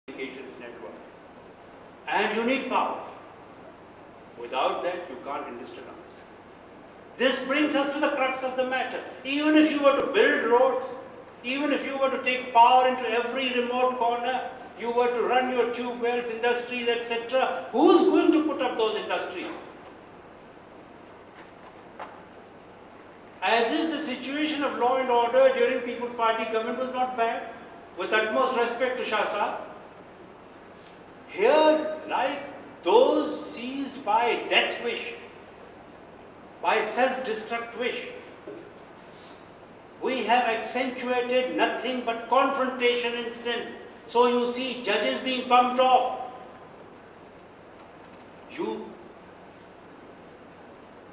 communications network. And you need power. Without that, you can't industrialize. This brings us to the crux of the matter. Even if you were to build roads, even if you were to take power into every remote corner, you were to run your tube wells, industries, etc., who's going to put up those industries? As if the situation of law and order during People's Party government was not bad, with utmost respect to Shah Sahib. Here, like those seized by death wish, by self-destruct wish, we have accentuated nothing but confrontation and sin. So you see judges being bumped off. You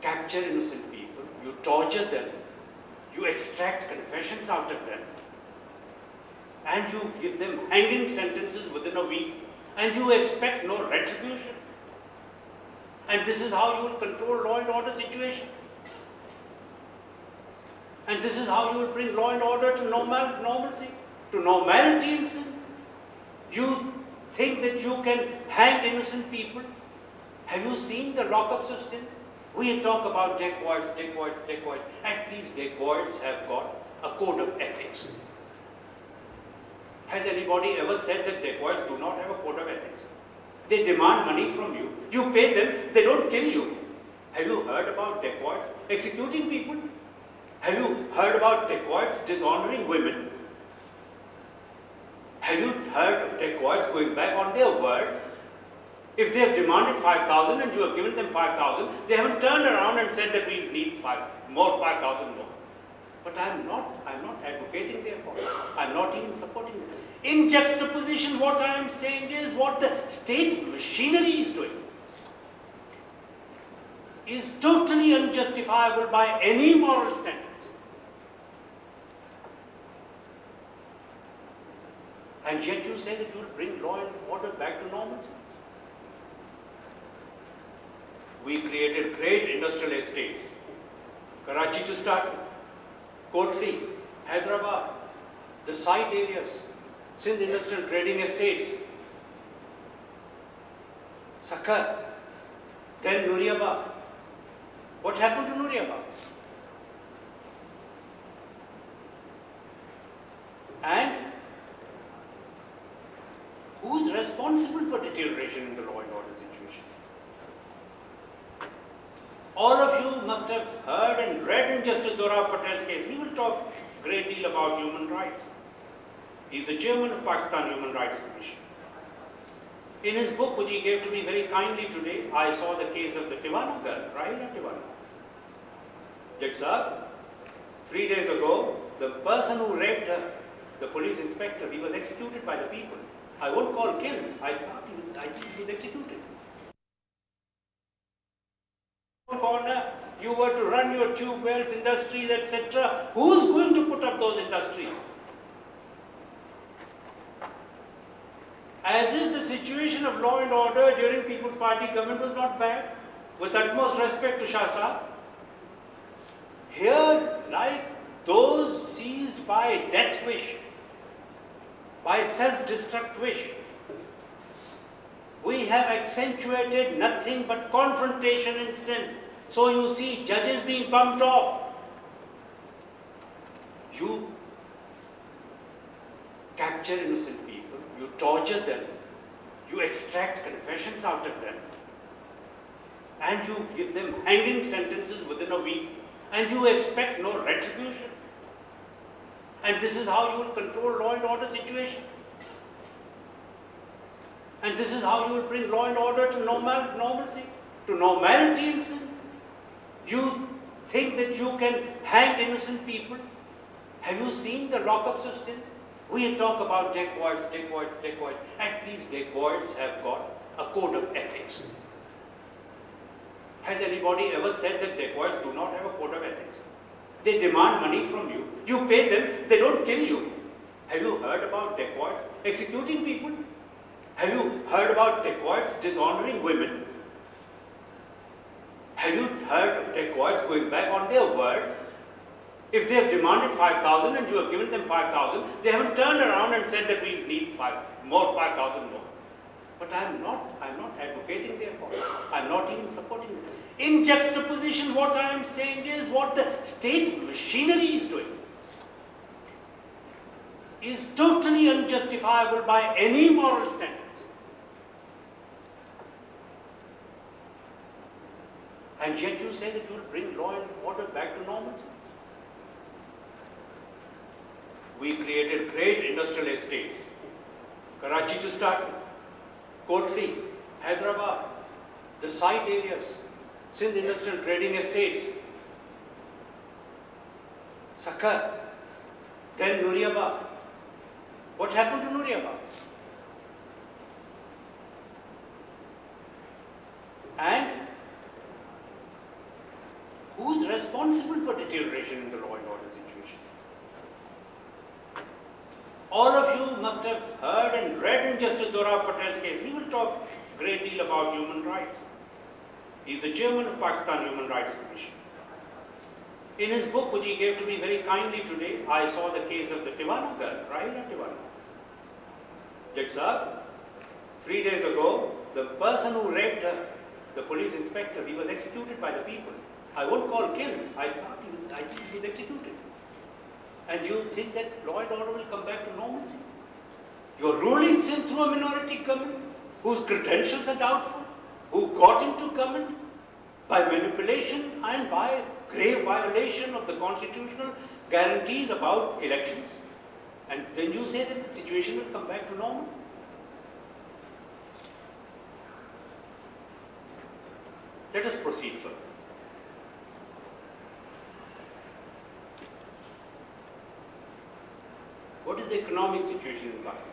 capture innocent people, you torture them, you extract confessions out of them, and you give them hanging sentences within a week, and you expect no retribution. And this is how you will control law and order situation. And this is how you will bring law and order to normalcy, to normality in sin. You think that you can hang innocent people? Have you seen the lockups of sin? We talk about dacoits. At least dacoits have got a code of ethics. Has anybody ever said that dacoits do not have a code of ethics? They demand money from you. You pay them, they don't kill you. Have you heard about dacoits executing people? Have you heard about dacoits dishonoring women? Have you heard of dacoits going back on their word? If they have demanded 5,000 and you have given them 5,000, they haven't turned around and said that we need 5,000 more. But I'm not advocating their cause. I'm not even supporting them. In juxtaposition, what I am saying is what the state machinery is doing is totally unjustifiable by any moral standards. And yet you say that you will bring law and order back to normalcy. We created great industrial estates. Karachi to start, Kotli, Hyderabad, the site areas, Sindh Industrial Trading Estates, Sakkar, then Nuriabad. What happened to Nuriabad? And who's responsible for deterioration in the law and order situation? All of you must have heard and read in Justice Dora Patel's case. He will talk a great deal about human rights. He's the chairman of Pakistan Human Rights Commission. In his book, which he gave to me very kindly today, I saw the case of the Tiwana girl, Rahila Tiwana. Judge Sahib, 3 days ago, the person who raped her, the police inspector, he was executed by the people. I won't call killed. I think he was executed. Corner, you were to run your tube wells, industries, etc. Who's going to put up those industries? As if the situation of law and order during People's Party government was not bad, with utmost respect to Shah Sahib. Here, like those seized by death wish, by self-destruct wish, we have accentuated nothing but confrontation and sin. So you see judges being bumped off. You capture innocent people, you torture them, you extract confessions out of them, and you give them hanging sentences within a week, and you expect no retribution. And this is how you will control law and order situation. And this is how you will bring law and order to normalcy, to normality in sin. You think that you can hang innocent people? Have you seen the lockups of sin? We talk about dacoits. At least dacoits have got a code of ethics. Has anybody ever said that dacoits do not have a code of ethics? They demand money from you. You pay them, they don't kill you. Have you heard about dacoits executing people? Have you heard about dacoits dishonoring women? Have you heard of dacoits going back on their word? If they have demanded 5,000 and you have given them 5,000, they haven't turned around and said that we need 5,000 more. But I'm not advocating their cause. I'm not even supporting them. In juxtaposition, what I am saying is what the state machinery is doing is totally unjustifiable by any moral standards. And yet you say that you will bring law and order back to normalcy. We created great industrial estates. Karachi to start with, Kotli, Hyderabad, the site areas, Sindh Industrial Trading Estates, Sakkar, then Nuriabad. What happened to Nuriabad? And who's responsible for deterioration in the law and order situation? All of you must have heard and read in Justice Dora Patel's case. He will talk a great deal about human rights. He's the chairman of Pakistan Human Rights Commission. In his book, which he gave to me very kindly today, I saw the case of the Tiwana girl, Rahila Tiwana. Judge Saab, 3 days ago, the person who raped her, the police inspector, he was executed by the people. I won't call killed. I think he was executed. And you think that law and order will come back to normalcy? You're ruling him through a minority government whose credentials are doubtful, who got into government by manipulation and by grave violation of the constitutional guarantees about elections. And then you say that the situation will come back to normal? Let us proceed further. What is the economic situation in Pakistan?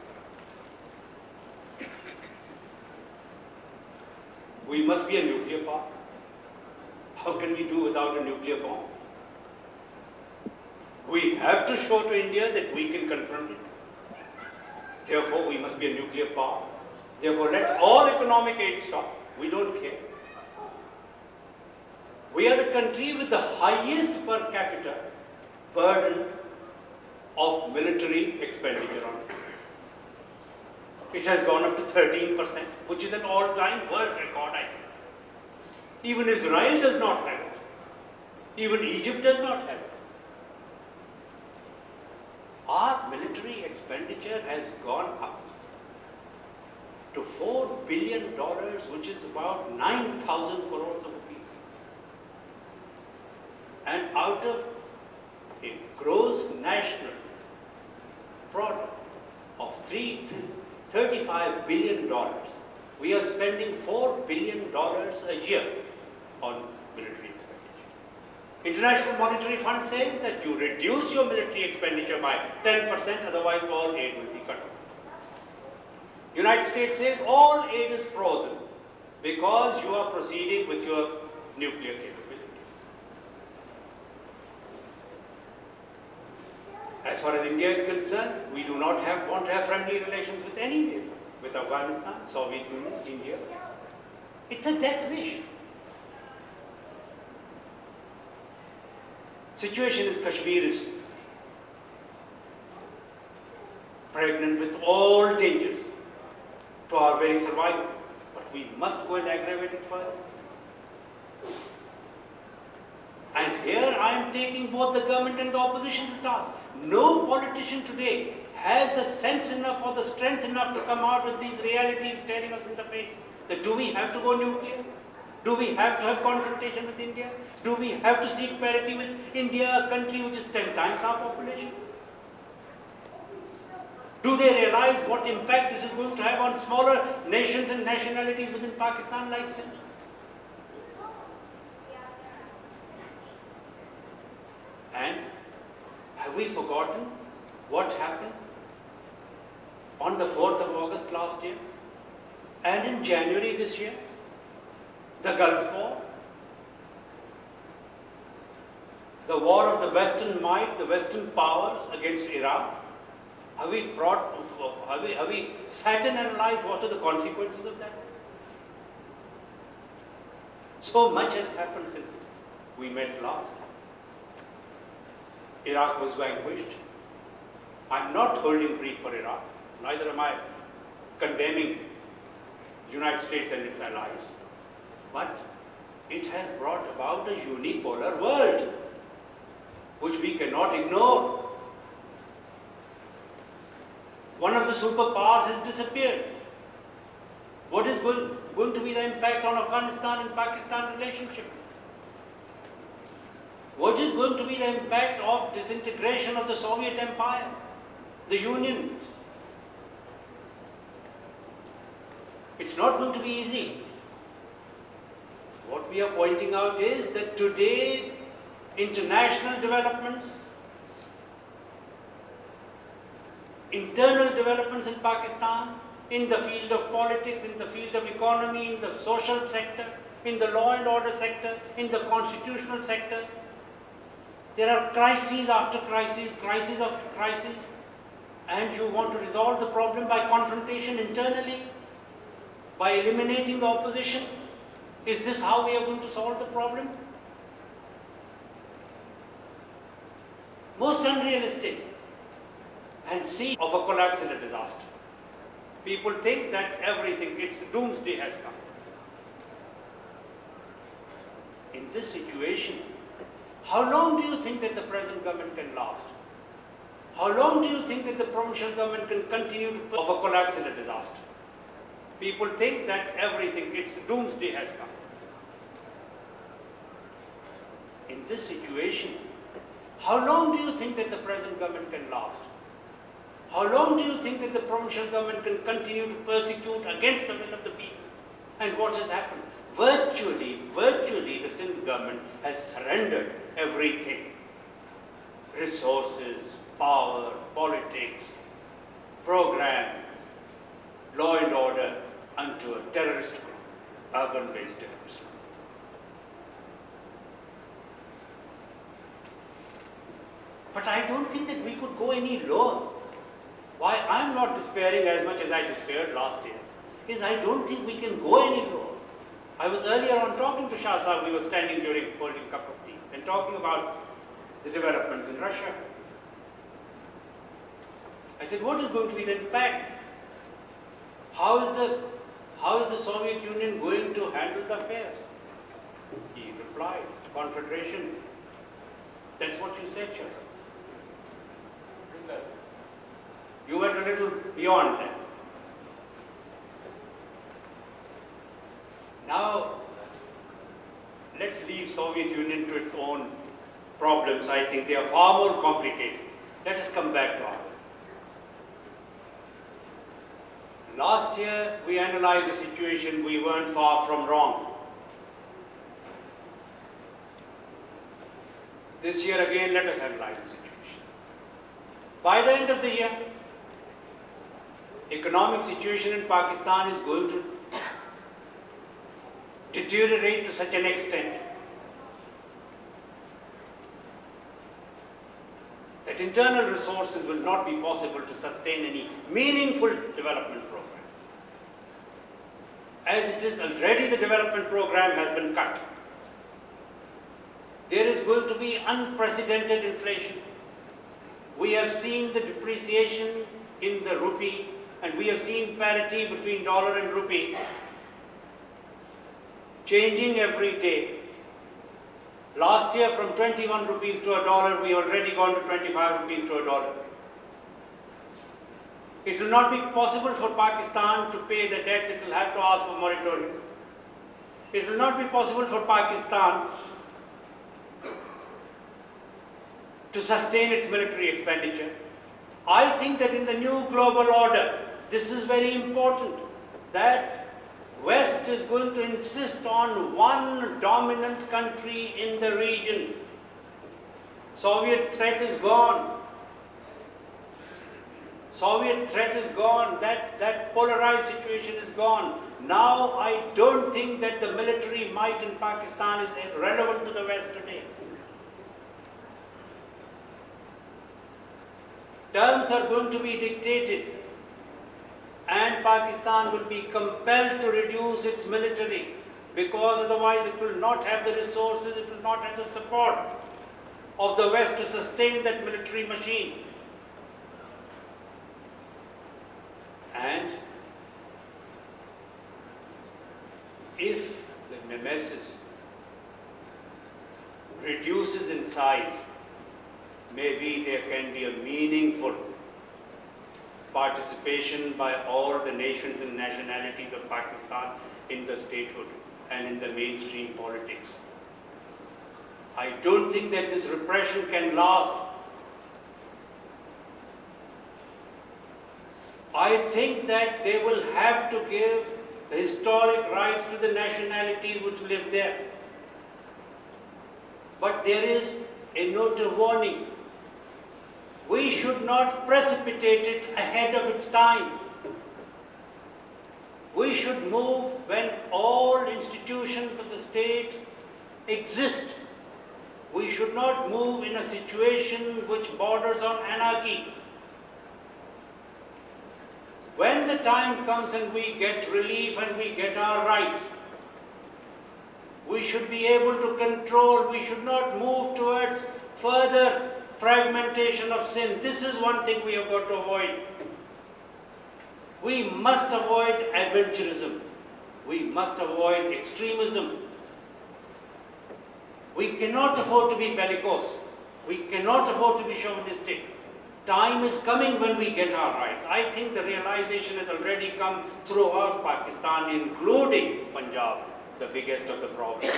We must be a nuclear power. How can we do without a nuclear bomb? We have to show to India that we can confront it. Therefore, we must be a nuclear power. Therefore, let all economic aid stop. We don't care. We are the country with the highest per capita burden of military expenditure on it. It has gone up to 13%, which is an all-time world record, I think. Even Israel does not have it. Even Egypt does not have it. Our military expenditure has gone up to $4 billion, which is about 9,000 crores of rupees. And out of a gross national product of $35 billion, we are spending $4 billion a year on military expenditure. International Monetary Fund says that you reduce your military expenditure by 10%, otherwise all aid will be cut off. United States says all aid is frozen because you are proceeding with your nuclear capability. As far as India is concerned, we do not want to have friendly relations with any neighbor, with Afghanistan, Soviet Union, India. It's a death wish. Situation is Kashmir is pregnant with all dangers to our very survival, but we must go and aggravate it further. And here I am taking both the government and the opposition to task. No politician today has the sense enough or the strength enough to come out with these realities staring us in the face. That do we have to go nuclear? Do we have to have confrontation with India? Do we have to seek parity with India, a country which is 10 times our population? Do they realize what impact this is going to have on smaller nations and nationalities within Pakistan like Sindh? And have we forgotten what happened on the 4th of August last year and in January this year? The Gulf War, the war of the Western might, the Western powers against Iraq. Have we sat and analyzed what are the consequences of that? So much has happened since we met last. Iraq was vanquished. I'm not holding brief for Iraq, neither am I condemning the United States and its allies. But it has brought about a unipolar world, which we cannot ignore. One of the superpowers has disappeared. What is going to be the impact on Afghanistan and Pakistan relationship? What is going to be the impact of disintegration of the Soviet Empire, the Union? It's not going to be easy. What we are pointing out is that today, international developments, internal developments in Pakistan, in the field of politics, in the field of economy, in the social sector, in the law and order sector, in the constitutional sector, there are crises after crises, crises after crises, and you want to resolve the problem by confrontation internally, by eliminating the opposition. Is this how we are going to solve the problem? Most unrealistic and see of a collapse in a disaster. People think that everything, its doomsday has come. In this situation, how long do you think that the present government can last? How long do you think that the provincial government can continue to of a collapse in a disaster? People think that everything, its doomsday has come. In this situation, how long do you think that the present government can last? How long do you think that the provincial government can continue to persecute against the will of the people? And what has happened? Virtually, the Sindh government has surrendered everything. Resources, power, politics, program, law and order, unto a terrorist group, urban-based terrorist group. But I don't think that we could go any lower. Why I'm not despairing as much as I despaired last year is I don't think we can go any lower. I was earlier on talking to Shah Sahib, we were standing during holding a cup of tea and talking about the developments in Russia. I said, what is going to be the impact? How is the Soviet Union going to handle the affairs? He replied, Confederation. That's what you said, Shah Sahib. You went a little beyond that. Now, let's leave Soviet Union to its own problems. I think they are far more complicated. Let us come back to ours. Last year, we analyzed the situation. We weren't far from wrong. This year again, let us analyze the situation. By the end of the year, economic situation in Pakistan is going to deteriorate to such an extent that internal resources will not be possible to sustain any meaningful development program. As it is already, the development program has been cut. There is going to be unprecedented inflation. We have seen the depreciation in the rupee, and we have seen parity between dollar and rupee changing every day. Last year, from 21 rupees to a dollar, we already gone to 25 rupees to a dollar. It will not be possible for Pakistan to pay the debts. It will have to ask for moratorium. It will not be possible for Pakistan to sustain its military expenditure. I think that in the new global order, this is very important, that West is going to insist on one dominant country in the region. Soviet threat is gone. Soviet threat is gone. That polarized situation is gone. Now I don't think that the military might in Pakistan is relevant to the West today. Terms are going to be dictated, and Pakistan will be compelled to reduce its military, because otherwise it will not have the resources, it will not have the support of the West to sustain that military machine. And if the nemesis reduces in size, maybe there can be a meaningful participation by all the nations and nationalities of Pakistan in the statehood and in the mainstream politics. I don't think that this repression can last. I think that they will have to give the historic rights to the nationalities which live there. But there is a note of warning. We should not precipitate it ahead of its time. We should move when all institutions of the state exist. We should not move in a situation which borders on anarchy. When the time comes and we get relief and we get our rights, we should be able to control, we should not move towards further fragmentation of sin. This is one thing we have got to avoid. We must avoid adventurism. We must avoid extremism. We cannot afford to be bellicose. We cannot afford to be chauvinistic. Time is coming when we get our rights. I think the realization has already come throughout Pakistan, including Punjab, the biggest of the provinces,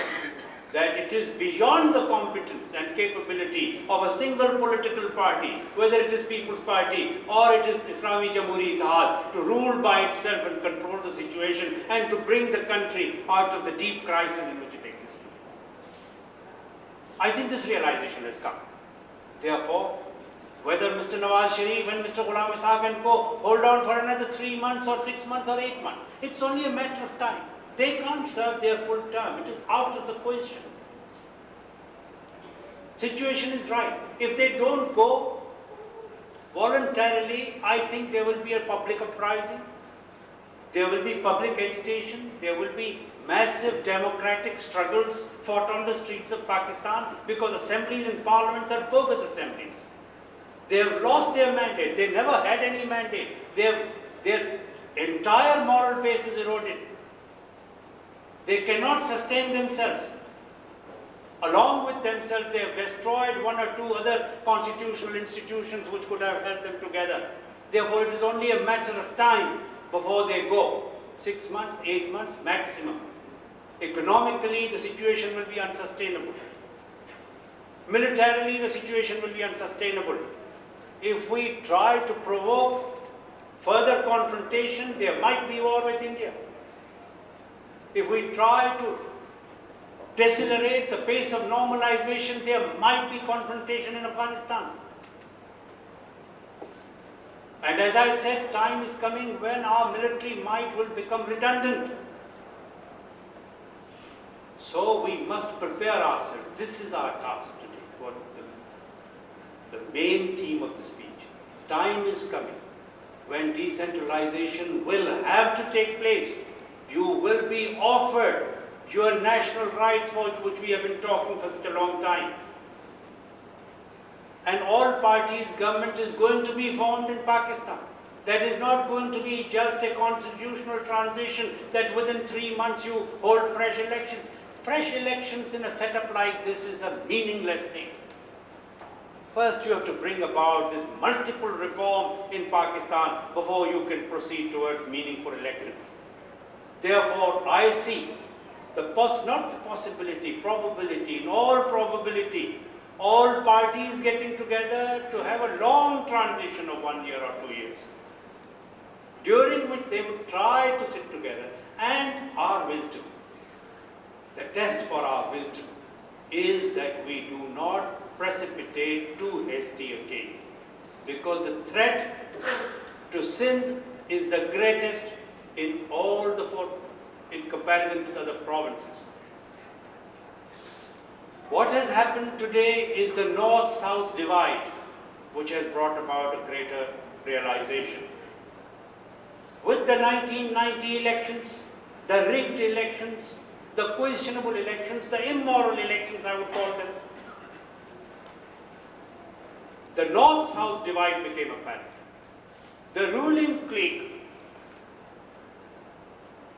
that it is beyond the competence and capability of a single political party, whether it is People's Party or it is Islami Jamhuri Ittihad, to rule by itself and control the situation and to bring the country out of the deep crisis in which it exists. I think this realization has come. Therefore, whether Mr. Nawaz Sharif and Mr. Ghulam Ishaq and co. hold on for another 3 months or 6 months or 8 months, it's only a matter of time. They can't serve their full term. It is out of the question. Situation is right. If they don't go voluntarily, I think there will be a public uprising. There will be public agitation. There will be massive democratic struggles fought on the streets of Pakistan because assemblies and parliaments are bogus assemblies. They have lost their mandate. They never had any mandate. Their entire moral base is eroded. They cannot sustain themselves. Along with themselves, they have destroyed 1 or 2 other constitutional institutions which could have held them together. Therefore, it is only a matter of time before they go. 6 months, 8 months maximum. Economically, the situation will be unsustainable. Militarily, the situation will be unsustainable. If we try to provoke further confrontation, there might be war with India. If we try to decelerate the pace of normalization, there might be confrontation in Afghanistan. And as I said, time is coming when our military might will become redundant. So we must prepare ourselves. This is our task today. What the main theme of the speech. Time is coming when decentralization will have to take place. You will be offered your national rights for which we have been talking for such a long time. And all parties government is going to be formed in Pakistan. That is not going to be just a constitutional transition that within 3 months you hold fresh elections. Fresh elections in a setup like this is a meaningless thing. First you have to bring about this multiple reform in Pakistan before you can proceed towards meaningful elections. Therefore, I see not the possibility, probability, in all probability, all parties getting together to have a long transition of 1 year or 2 years, during which they would try to sit together. And our wisdom, the test for our wisdom, is that we do not precipitate too hasty a change, because the threat to Sindh is the greatest in all the four, in comparison to the other provinces. What has happened today is the north-south divide, which has brought about a greater realization. With the 1990 elections, the rigged elections, the questionable elections, the immoral elections, I would call them, the north-south divide became apparent. The ruling clique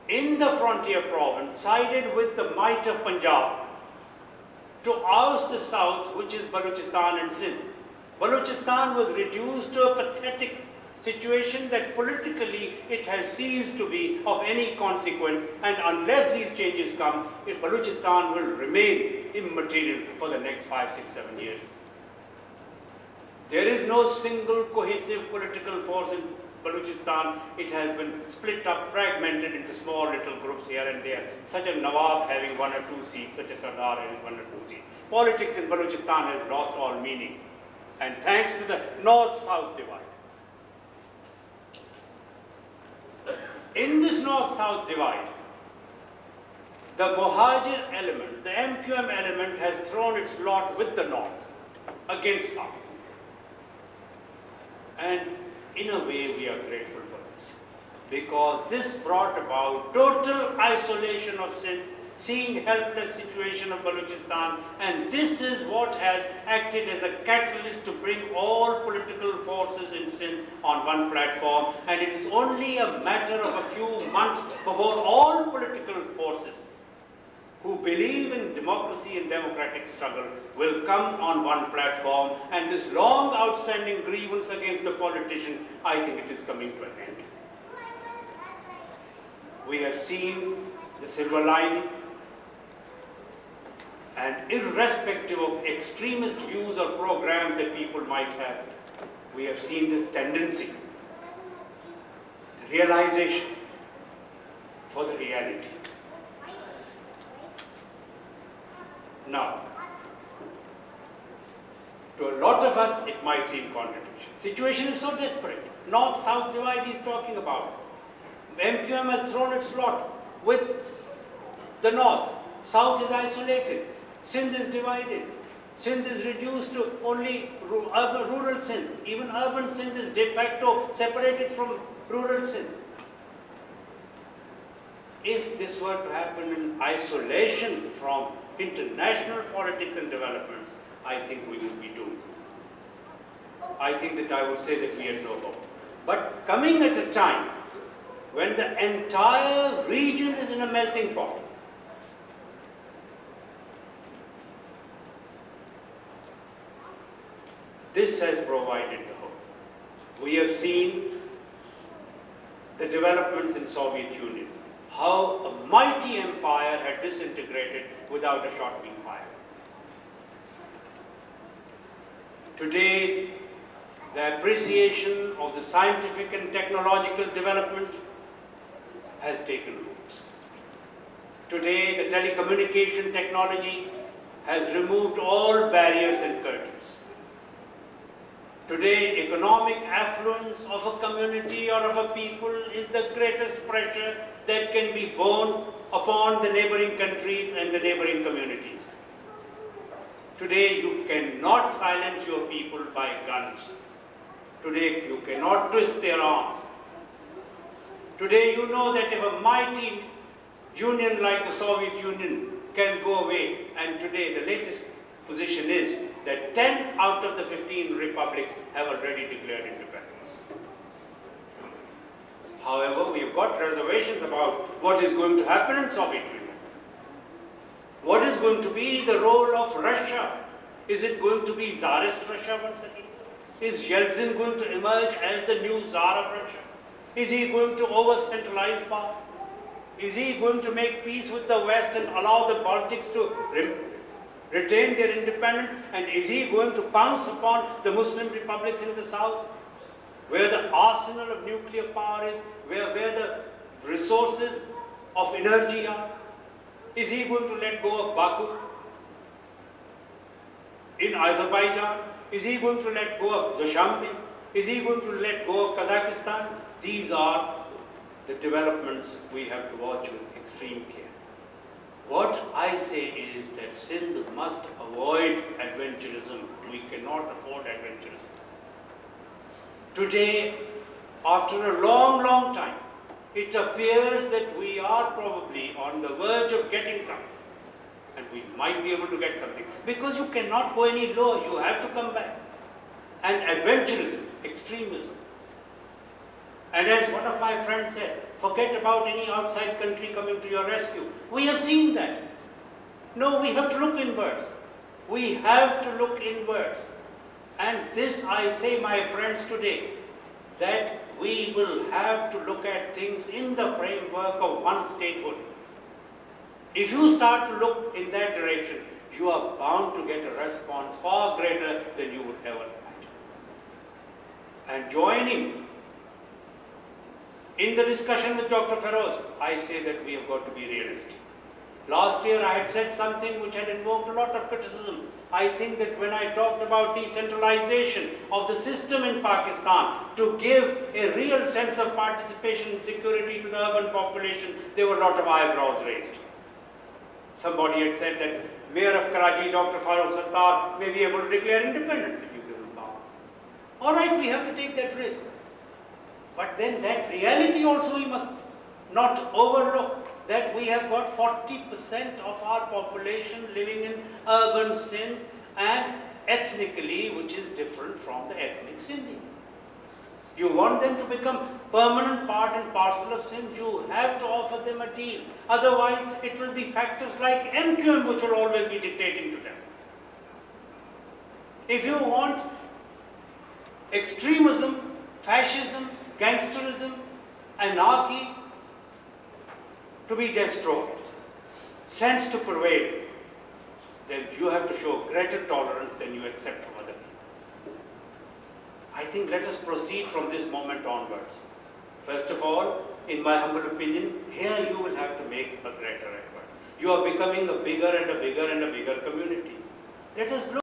in the frontier province sided with the might of Punjab to oust the south, which is Balochistan and Sindh. Balochistan was reduced to a pathetic situation that politically it has ceased to be of any consequence, and unless these changes come, Balochistan will remain immaterial for the next 5, 6, 7 years. There is no single cohesive political force in Balochistan. It has been split up, fragmented into small little groups here and there, such as Nawab having 1 or 2 seats, such as Sardar having 1 or 2 seats. Politics in Balochistan has lost all meaning, and thanks to the north-south divide. In this north-south divide, the Mohajir element, the MQM element, has thrown its lot with the north against south. And in a way, we are grateful for this, because this brought about total isolation of Sindh, seeing helpless situation of Balochistan, and this is what has acted as a catalyst to bring all political forces in Sindh on one platform, and it is only a matter of a few months before all political forces who believe in democracy and democratic struggle will come on one platform, and this long outstanding grievance against the politicians, I think it is coming to an end. We have seen the silver lining, and irrespective of extremist views or programs that people might have, we have seen this tendency, the realization for the reality. Now, to a lot of us, it might seem contradiction. Situation is so desperate. North-south divide he's talking about. MQM has thrown its lot with the north. South is isolated. Sindh is divided. Sindh is reduced to only rural Sindh. Even urban Sindh is de facto separated from rural Sindh. If this were to happen in isolation from international politics and developments, I think we would be doomed. I think that I would say that we had no hope. But coming at a time when the entire region is in a melting pot, this has provided the hope. We have seen the developments in Soviet Union, how a mighty empire had disintegrated without a shot being fired. Today, the appreciation of the scientific and technological development has taken roots. Today, the telecommunication technology has removed all barriers and curtains. Today, economic affluence of a community or of a people is the greatest pressure that can be borne upon the neighboring countries and the neighboring communities. Today, you cannot silence your people by guns. Today, you cannot twist their arms. Today, you know that if a mighty union like the Soviet Union can go away, and today the latest position is that 10 out of the 15 republics have already declared independence. However, we have got reservations about what is going to happen in Soviet Union. What is going to be the role of Russia? Is it going to be Tsarist Russia once again? Is Yeltsin going to emerge as the new Tsar of Russia? Is he going to over-centralize power? Is he going to make peace with the West and allow the Baltics to retain their independence? And is he going to pounce upon the Muslim republics in the south, where the arsenal of nuclear power is, where the resources of energy are? Is he going to let go of Baku in Azerbaijan? Is he going to let go of Dushanbe? Is he going to let go of Kazakhstan? These are the developments we have to watch with extreme care. What I say is that Sindh must avoid adventurism. We cannot afford adventurism. Today, after a long, long time, it appears that we are probably on the verge of getting something. And we might be able to get something. Because you cannot go any lower, you have to come back. and adventurism, extremism. And as one of my friends said, forget about any outside country coming to your rescue. We have seen that. No, we have to look inwards. We have to look inwards. And this I say, my friends, today, that we will have to look at things in the framework of one statehood. If you start to look in that direction, you are bound to get a response far greater than you would ever imagine. And joining in the discussion with Dr. Feroz, I say that we have got to be realistic. Last year I had said something which had invoked a lot of criticism. I think that when I talked about decentralization of the system in Pakistan to give a real sense of participation and security to the urban population, there were a lot of eyebrows raised. Somebody had said that Mayor of Karachi, Dr. Farooq Sattar, may be able to declare independence if you give him power. All right, we have to take that risk. But then that reality also we must not overlook, that we have got 40% of our population living in urban Sindh and ethnically which is different from the ethnic Sindhi. You want them to become permanent part and parcel of Sindh, you have to offer them a deal. Otherwise, it will be factors like MQM which will always be dictating to them. If you want extremism, fascism, gangsterism, anarchy to be destroyed, sense to prevail, then you have to show greater tolerance than you accept from other people. I think let us proceed from this moment onwards. First of all, in my humble opinion, here you will have to make a greater effort. You are becoming a bigger and a bigger and a bigger community. Let us look